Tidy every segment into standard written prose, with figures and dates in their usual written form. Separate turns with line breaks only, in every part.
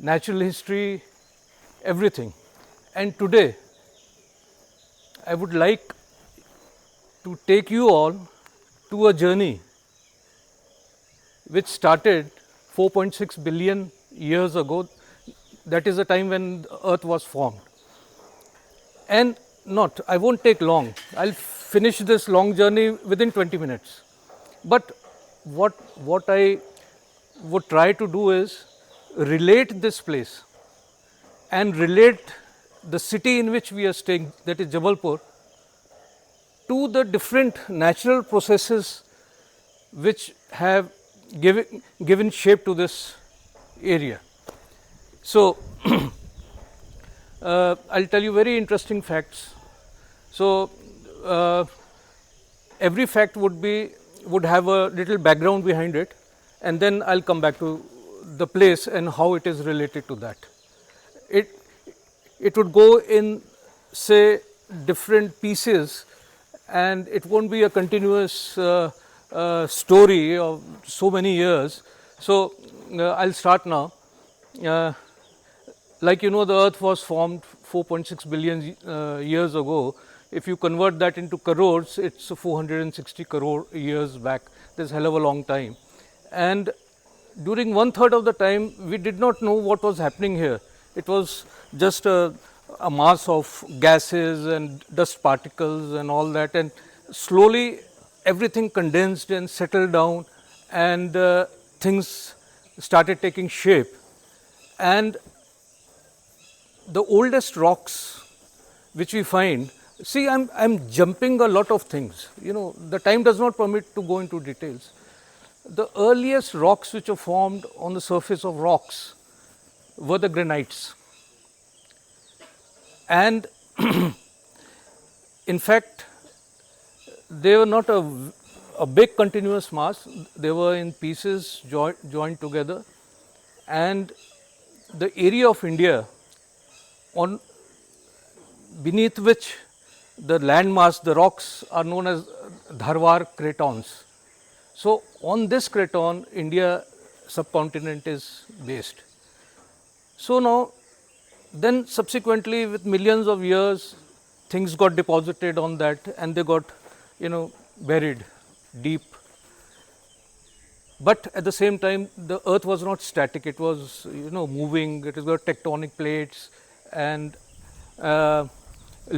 natural history, everything. And today, I would like to take you all to a journey which started 4.6 billion years ago. That is the time when the earth was formed. And I won't take long. I'll finish this long journey within 20 minutes. But what I would try to do is relate this place and relate the city in which we are staying, that is Jabalpur, to the different natural processes which have given shape to this area. So, I'll tell you very interesting facts. So, every fact would have a little background behind it, and then I'll come back to the place and how it is related to that. It would go in, say, different pieces, and it won't be a continuous story of so many years. So, I'll start now. Like you know, the earth was formed 4.6 billion years ago. If you convert that into crores, it's 460 crore years back. That's a hell of a long time. And during 1/3 of the time, we did not know what was happening here. It was just a mass of gases and dust particles and all that, and slowly everything condensed and settled down, and things started taking shape. And the oldest rocks which we find, see, I'm jumping a lot of things, you know, the time does not permit to go into details. The earliest rocks which were formed on the surface of rocks were the granites. And in fact, they were not a big continuous mass, they were in pieces joined together. And the area of India on beneath which the landmass, the rocks are known as Dharwar cratons. So, on this craton, India subcontinent is based. So, now then subsequently with millions of years, things got deposited on that, and they got, you know, buried deep. But at the same time, the earth was not static, it was, you know, moving, it has got tectonic plates, and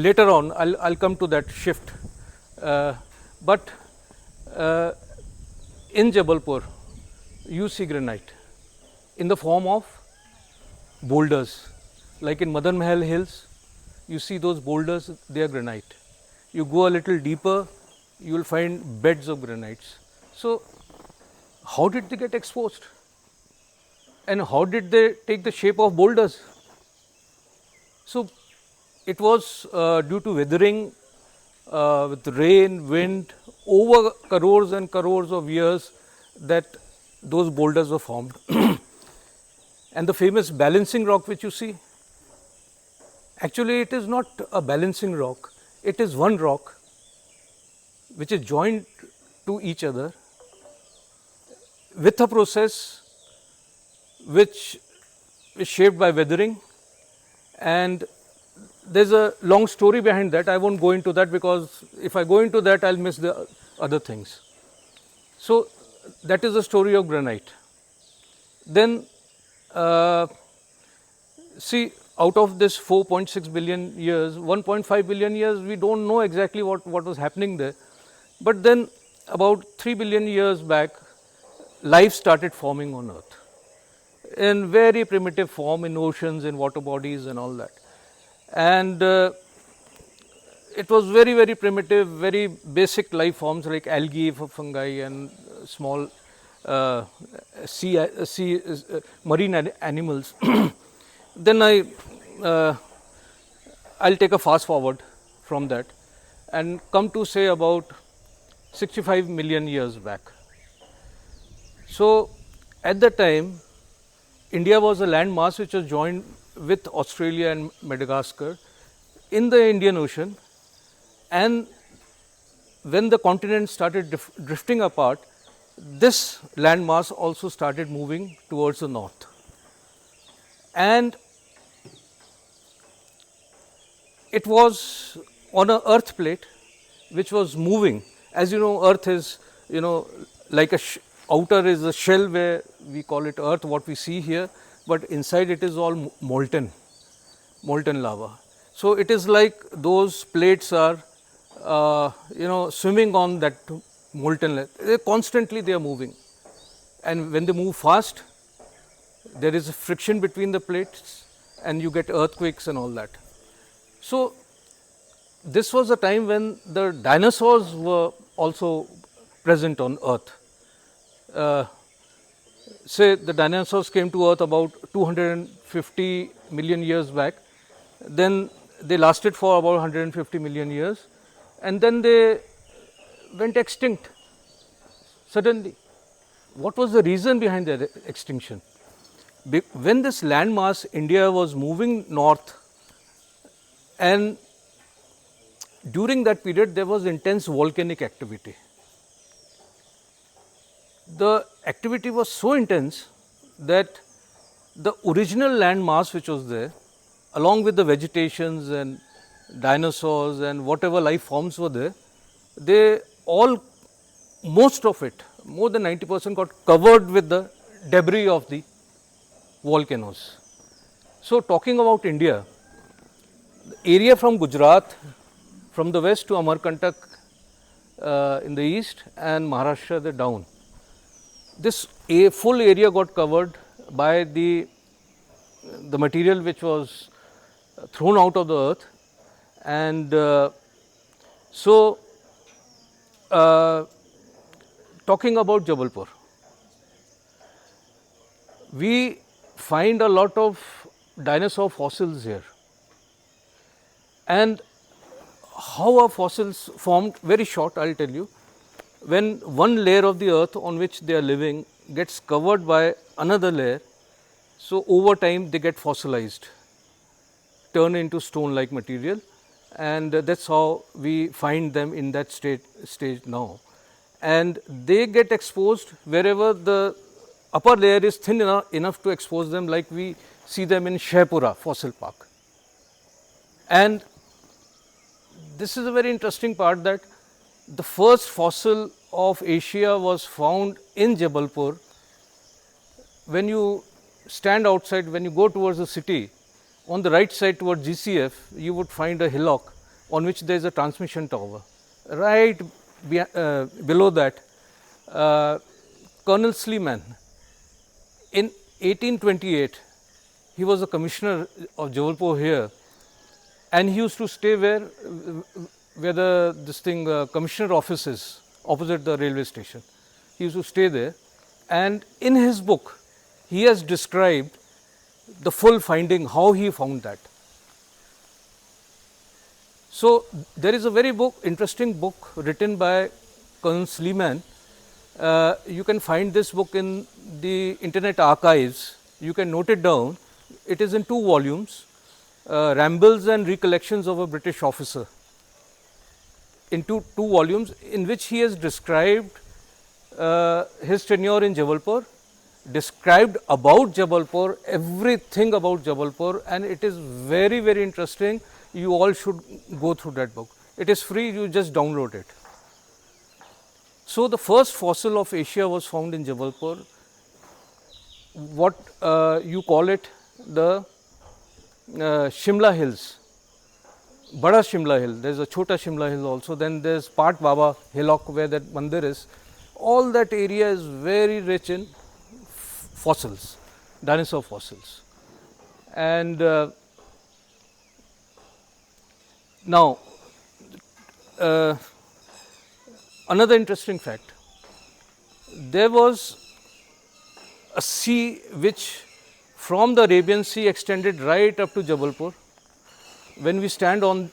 later on I'll come to that shift. But in Jabalpur, you see granite in the form of boulders. Like in Madan Mahal Hills, you see those boulders, they are granite. You go a little deeper, you will find beds of granites. So, how did they get exposed? And how did they take the shape of boulders? So, it was due to weathering with rain, wind, over crores and crores of years that those boulders were formed. And the famous balancing rock which you see, actually it is not a balancing rock, it is one rock which is joined to each other with a process which is shaped by weathering. And there's a long story behind that. I won't go into that, because if I go into that, I'll miss the other things. So, that is the story of granite. Then, see, out of this 4.6 billion years, 1.5 billion years, we don't know exactly what was happening there. But then, about 3 billion years back, life started forming on earth in very primitive form, in oceans, in water bodies and all that. And it was very, very primitive, very basic life forms like algae, fungi, and small marine animals. Then I'll take a fast forward from that and come to say about 65 million years back. So, at that time, India was a land mass which was joined with Australia and Madagascar in the Indian Ocean, and when the continent started drifting apart, this land mass also started moving towards the north. and it was on a earth plate which was moving. As you know, earth is, like a outer is a shell where we call it earth, what we see here, but inside it is all molten lava. So it is like those plates are swimming on that molten, constantly they are moving, and when they move fast there is a friction between the plates and you get earthquakes and all that. So this was a time when the dinosaurs were also present on earth. Say the dinosaurs came to earth about 250 million years back, then they lasted for about 150 million years, and then they went extinct suddenly. What was the reason behind their extinction? When this landmass India was moving north, and during that period there was intense volcanic activity. The activity was so intense that the original landmass which was there, along with the vegetations and dinosaurs and whatever life forms were there, they all, most of it, more than 90% got covered with the debris of the volcanoes. So talking about India, the area from Gujarat, from the west to Amarkantak in the east, and Maharashtra the down, this full area got covered by the material which was thrown out of the earth. And talking about Jabalpur, we find a lot of dinosaur fossils here. And how are fossils formed? Very short, I will tell you. When one layer of the earth on which they are living gets covered by another layer, so over time they get fossilized, turn into stone like material, and that is how we find them in that stage now. And they get exposed wherever the upper layer is thin enough to expose them, like we see them in Shaipura fossil park. And this is a very interesting part, that the first fossil of Asia was found in Jabalpur. When you stand outside, when you go towards the city, on the right side towards GCF, you would find a hillock on which there is a transmission tower. Right below that, Colonel Sleeman, in 1828, he was a commissioner of Jabalpur here, and he used to stay where the commissioner office is, opposite the railway station. He used to stay there, and in his book he has described the full finding, how he found that. So there is a very interesting book written by Colonel Sleeman. You can find this book in the Internet archives. You can note it down. It is in 2 volumes, Rambles and Recollections of a British Officer, in two volumes, in which he has described his tenure in Jabalpur, described about Jabalpur, everything about Jabalpur, and it is very, very interesting. You all should go through that book. It is free, you just download it. So the first fossil of Asia was found in Jabalpur. What you call it, the Shimla Hills, Bada Shimla Hill. There is a Chota Shimla Hill also. Then there is Pat Baba hillock where that mandir is. All that area is very rich in fossils, dinosaur fossils. And now, another interesting fact, there was a sea which from the Arabian Sea extended right up to Jabalpur. When we stand on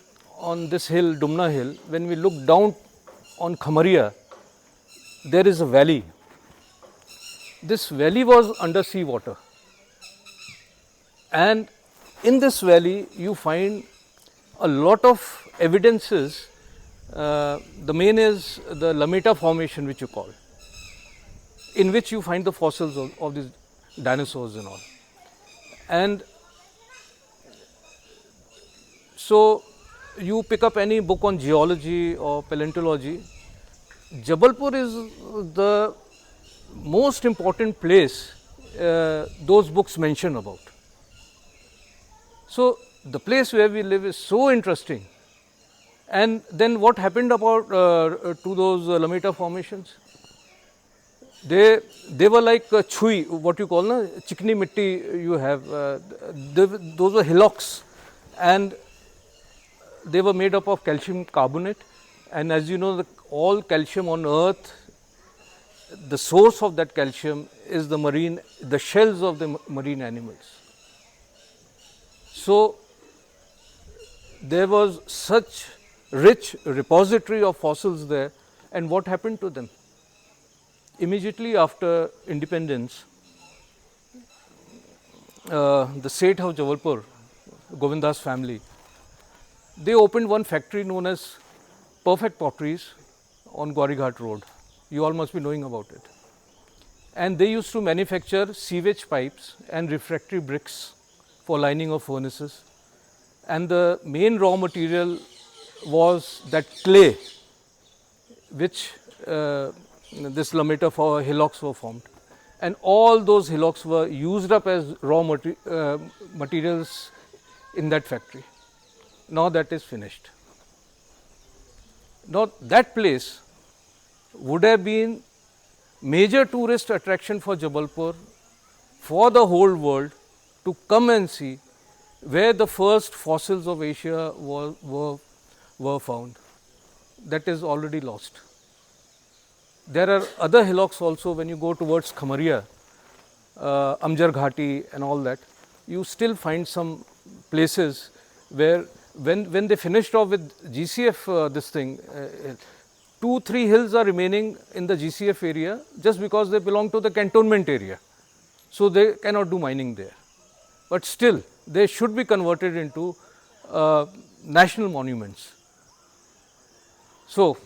this hill, Dumna hill, when we look down on Khamaria, there is a valley. This valley was under sea water, and in this valley you find a lot of evidences. The main is the Lameta formation, which you call, in which you find the fossils of these dinosaurs and all. And So, you pick up any book on geology or paleontology, Jabalpur is the most important place those books mention about. So, the place where we live is so interesting. And then what happened about to those lametta formations? They were like chui, what you call na, chikni mitti you have. Those were hillocks, and they were made up of calcium carbonate. And as you know, all calcium on earth, the source of that calcium is the shells of the marine animals. So, there was such rich repository of fossils there, and what happened to them? Immediately after independence, the Seth of Jabalpur, Govinda's family, they opened one factory known as Perfect Potteries on Gaurighat Road. You all must be knowing about it. And they used to manufacture sewage pipes and refractory bricks for lining of furnaces. And the main raw material was that clay, which this lametta for hillocks were formed. And all those hillocks were used up as raw materials in that factory. Now that is finished. Now that place would have been major tourist attraction for Jabalpur, for the whole world to come and see where the first fossils of Asia were found. That is already lost. There are other hillocks also when you go towards Khamaria, Amjar Ghati and all that. You still find some places where when they finished off with GCF this thing, 2-3 hills are remaining in the GCF area just because they belong to the cantonment area. So, they cannot do mining there. But still they should be converted into national monuments. So,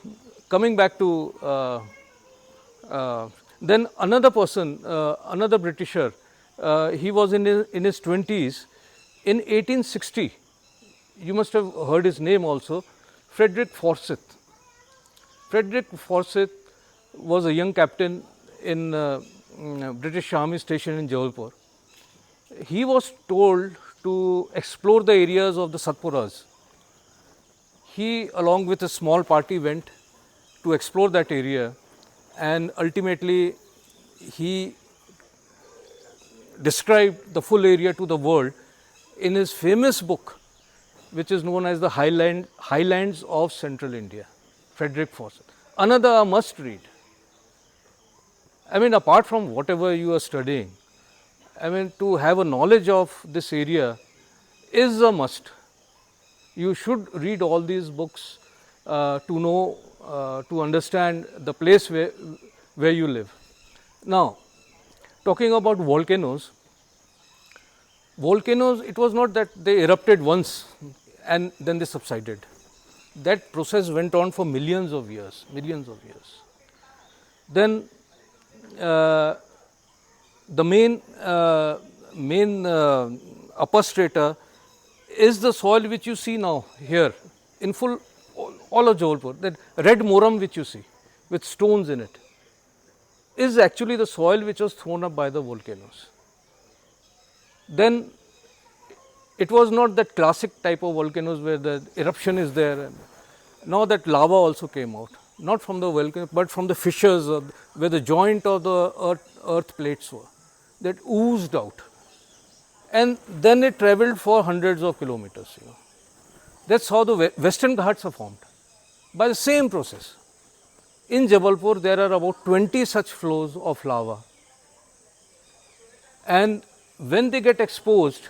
coming back to then another person, another Britisher, he was in his 20s. In 1860, you must have heard his name also, Frederick Forsyth. Frederick Forsyth was a young captain in British Army station in Jabalpur. He was told to explore the areas of the Satpuras. He, along with a small party, went to explore that area, and ultimately he described the full area to the world in his famous book, which is known as the Highlands of Central India, Frederick Forsyth. Another must read. I mean, apart from whatever you are studying, I mean, to have a knowledge of this area is a must. You should read all these books to know, to understand the place where you live. Now, talking about volcanoes, it was not that they erupted once and then they subsided. That process went on for millions of years. Then the main upper strata is the soil which you see now here in full all of Jabalpur. That red moram which you see with stones in it is actually the soil which was thrown up by the volcanoes. Then it was not that classic type of volcanoes where the eruption is there, and now that lava also came out, not from the volcano but from the fissures where the joint of the earth plates were, that oozed out, and then it travelled for hundreds of kilometers. That's how the Western Ghats are formed, by the same process. In Jabalpur there are about 20 such flows of lava, and when they get exposed,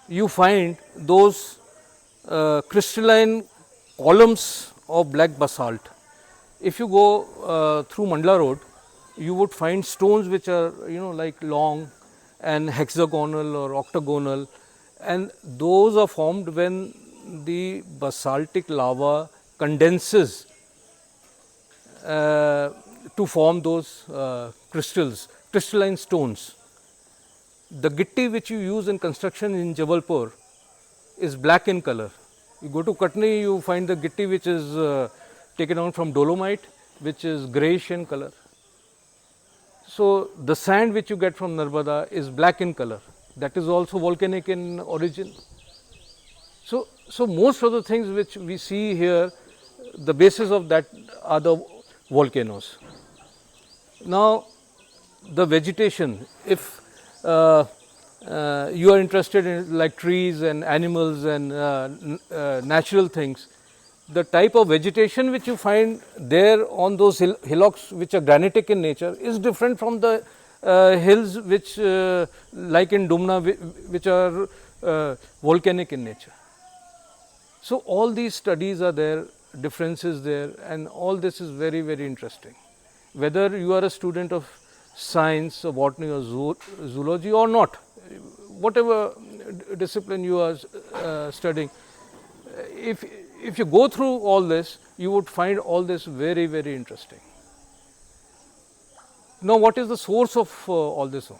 you find those crystalline columns of black basalt. If you go through Mandla Road, you would find stones which are like long and hexagonal or octagonal, and those are formed when the basaltic lava condenses to form those crystalline stones. The gitti which you use in construction in Jabalpur is black in color. You go to Katni, you find the gitti which is taken out from dolomite, which is greyish in color. So the sand which you get from Narmada is black in color. That is also volcanic in origin. So most of the things which we see here, the basis of that are the volcanoes. Now, the vegetation, if you are interested in like trees and animals and natural things, the type of vegetation which you find there on those hillocks which are granitic in nature is different from the hills which like in Dumna which are volcanic in nature. So all these studies are there, differences there, and all this is very, very interesting. Whether you are a student of science or botany or zoology or not, whatever discipline you are studying, if you go through all this, you would find all this very, very interesting. Now, what is the source of all this?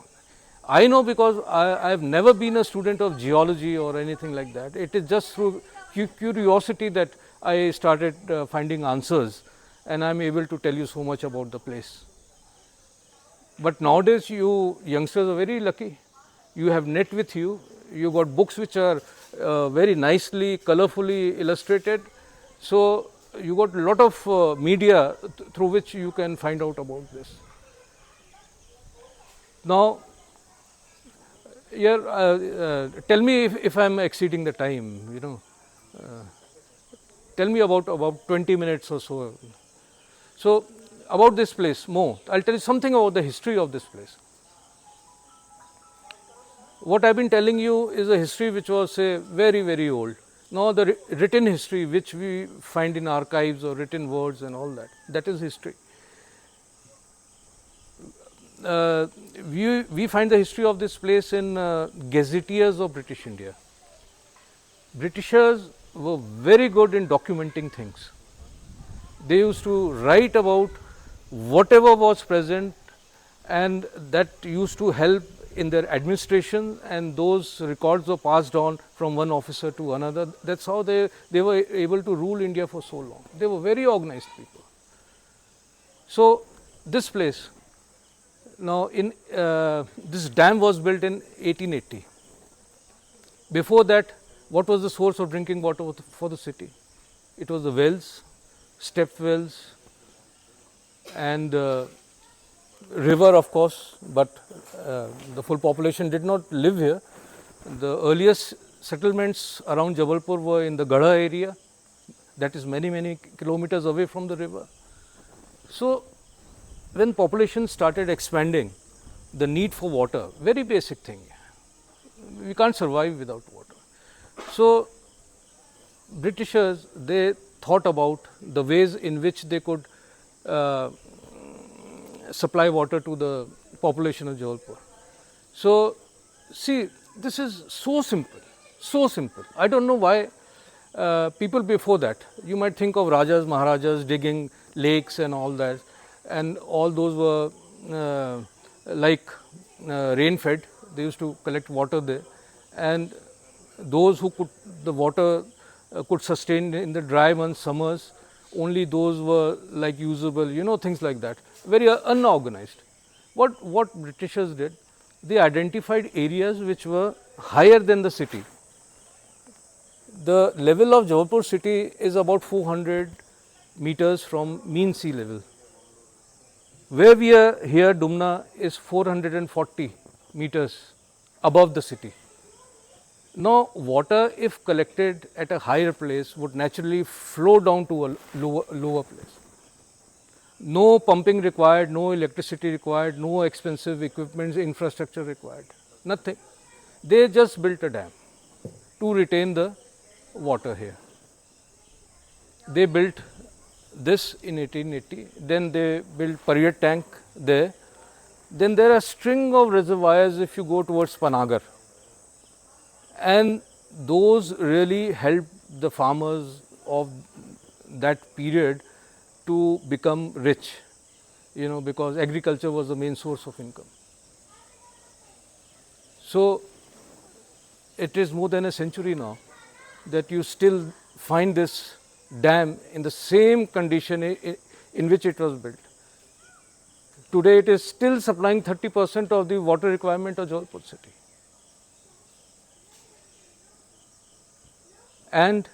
I know because I have never been a student of geology or anything like that. It is just through curiosity that I started finding answers, and I am able to tell you so much about the place. But nowadays, you youngsters are very lucky. You have net with you. You got books which are very nicely, colorfully illustrated. So you got a lot of media through which you can find out about this. Now, here, tell me if I am exceeding the time. Tell me about 20 minutes or so. So, about this place more, I'll tell you something about the history of this place. What I've been telling you is a history which was, say, very, very old. Now, the written history which we find in archives or written words and all that, that is history. We find the history of this place in gazetteers of British India. Britishers were very good in documenting things. They used to write about whatever was present, and that used to help in their administration, and those records were passed on from one officer to another. That's how they were able to rule India for so long. They were very organized people. So this place, now in this dam was built in 1880. Before that, what was the source of drinking water for the city? It was the wells, step wells, and river, of course, but the full population did not live here. The earliest settlements around Jabalpur were in the Gadha area, that is many, many kilometers away from the river. So when population started expanding, the need for water, very basic thing, we can't survive without water. So Britishers, they thought about the ways in which they could supply water to the population of Jabalpur. So see, this is so simple, so simple. I don't know why people before that, you might think of Rajas, Maharajas digging lakes and all that, and all those were rain fed. They used to collect water there, and those who could, the water could sustain in the dry months, summers, only those were like usable, things like that, very unorganized. What Britishers did, they identified areas which were higher than the city. The level of Jabalpur city is about 400 meters from mean sea level. Where we are here, Dumna, is 440 meters above the city. Now, water, if collected at a higher place, would naturally flow down to a lower place. No pumping required, no electricity required, no expensive equipment, infrastructure required, nothing. They just built a dam to retain the water here. They built this in 1880, then they built Pariyat tank there. Then there are a string of reservoirs if you go towards Panagar. And those really helped the farmers of that period to become rich, because agriculture was the main source of income. So it is more than a century now that you still find this dam in the same condition in which it was built. Today it is still supplying 30% of the water requirement of Jabalpur city. And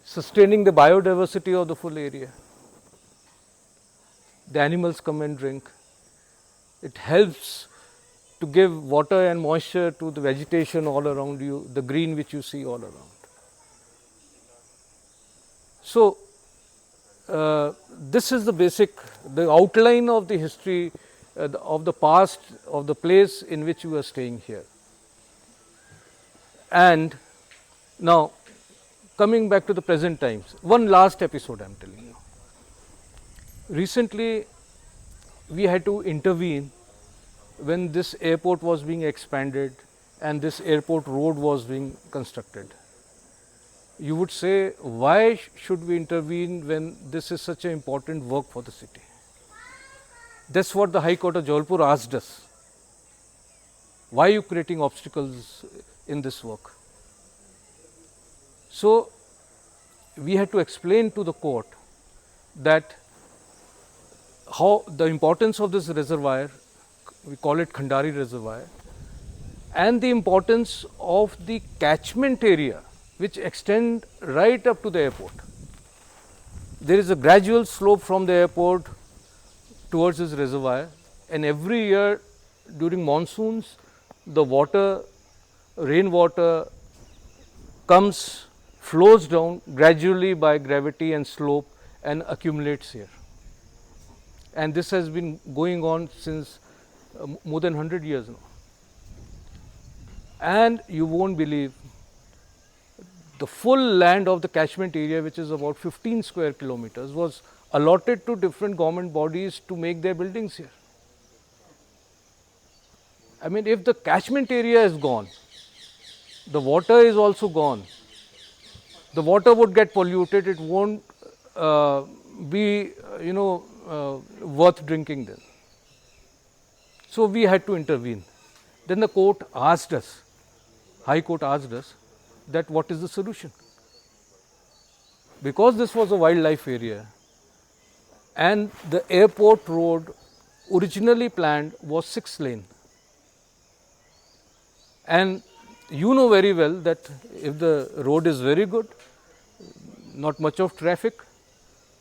sustaining the biodiversity of the full area. The animals come and drink. It helps to give water and moisture to the vegetation all around you, the green which you see all around. So, this is the basic, the outline of the history of the past of the place in which you are staying here. And now, coming back to the present times, one last episode I am telling you. Recently, we had to intervene when this airport was being expanded and this airport road was being constructed. You would say, why should we intervene when this is such an important work for the city? That's what the High Court of Jabalpur asked us. Why are you creating obstacles in this work? So, we had to explain to the court that how the importance of this reservoir, we call it Khandari reservoir, and the importance of the catchment area which extend right up to the airport. There is a gradual slope from the airport towards this reservoir, and every year during monsoons the water, rainwater comes, flows down gradually by gravity and slope and accumulates here. And this has been going on since more than 100 years now. And you won't believe, the full land of the catchment area, which is about 15 square kilometers, was allotted to different government bodies to make their buildings here. I mean, if the catchment area is gone, the water is also gone. The water would get polluted, it won't be, worth drinking then. So, we had to intervene. Then the court asked us, High Court asked us, that what is the solution? Because this was a wildlife area and the airport road originally planned was 6 lane. And you know very well that if the road is very good, not much of traffic,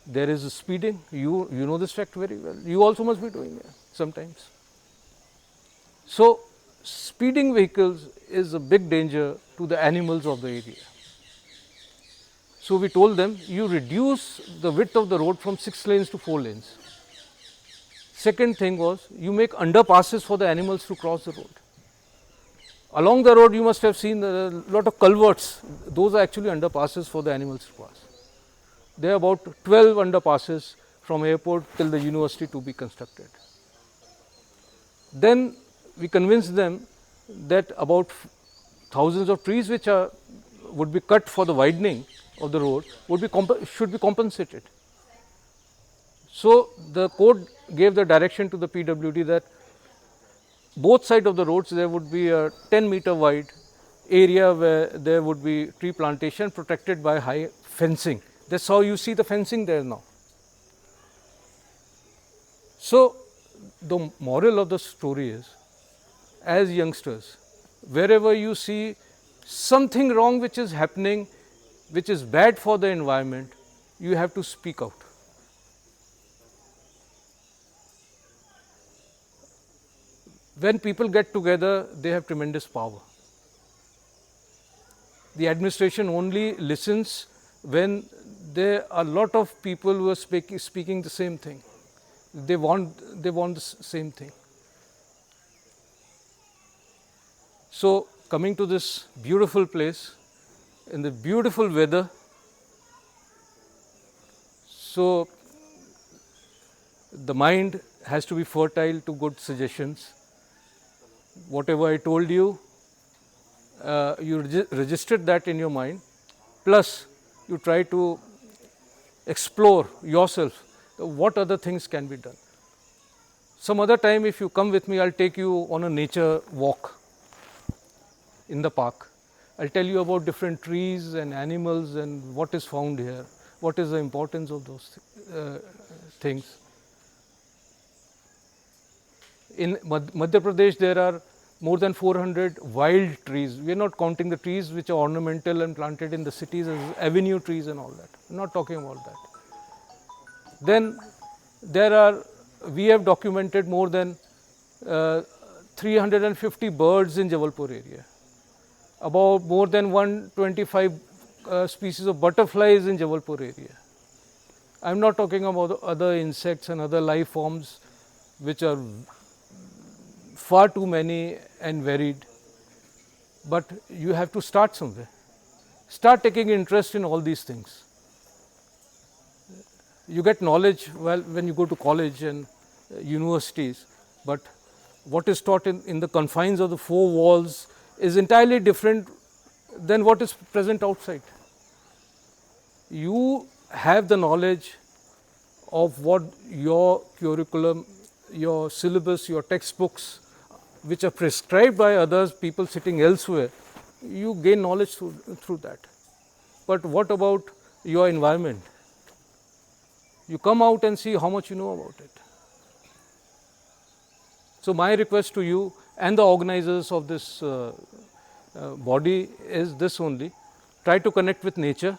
there is speeding, you know this fact very well. You also must be doing it sometimes. So, speeding vehicles is a big danger to the animals of the area. So, we told them, you reduce the width of the road from 6 lanes to 4 lanes. Second thing was, you make underpasses for the animals to cross the road. Along the road, you must have seen a lot of culverts. Those are actually underpasses for the animals to pass. There are about 12 underpasses from airport till the university to be constructed. Then we convinced them that about thousands of trees which would be cut for the widening of the road should be compensated. So, the court gave the direction to the PWD that both sides of the roads there would be a 10-meter wide area where there would be tree plantation protected by high fencing. That's how you see the fencing there now. So, the moral of the story is, as youngsters, wherever you see something wrong which is happening, which is bad for the environment, you have to speak out. When people get together, they have tremendous power. The administration only listens when there are a lot of people who are speaking the same thing. They want the same thing. So, coming to this beautiful place, in the beautiful weather, so the mind has to be fertile to good suggestions. Whatever I told you, you registered that in your mind, plus you try to explore yourself what other things can be done. Some other time, if you come with me, I'll take you on a nature walk in the park. I'll tell you about different trees and animals and what is found here, what is the importance of those things. In Madhya Pradesh, there are more than 400 wild trees. We are not counting the trees which are ornamental and planted in the cities as avenue trees and all that. I'm not talking about that. Then we have documented more than 350 birds in Jabalpur area, about more than 125 species of butterflies in Jabalpur area. I'm not talking about other insects and other life forms which are far too many and varied. But you have to start somewhere. Start taking interest in all these things. You get knowledge when you go to college and universities, but what is taught in the confines of the four walls is entirely different than what is present outside. You have the knowledge of what your curriculum, your syllabus, your textbooks, which are prescribed by others, people sitting elsewhere, you gain knowledge through that. But what about your environment? You come out and see how much you know about it. So my request to you and the organizers of this body is this only: try to connect with nature,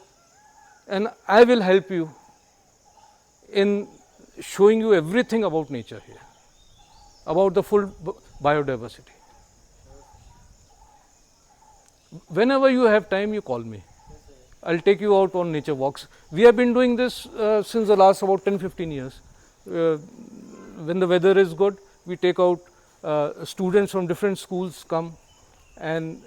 and I will help you in showing you everything about nature here, about the full biodiversity. Whenever you have time, you call me. I'll take you out on nature walks. We have been doing this since the last about 10-15 years. When the weather is good, we take out students from different schools come, and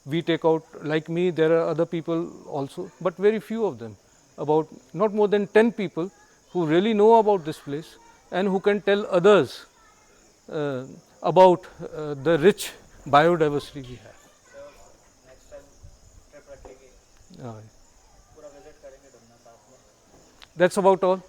we take out, like me, there are other people also, but very few of them, about not more than 10 people who really know about this place and who can tell others about the rich biodiversity we have.
Next time trip रखेंगे,
Uh,
पूरा visit करेंगे डुमना साथ में.
that's about all.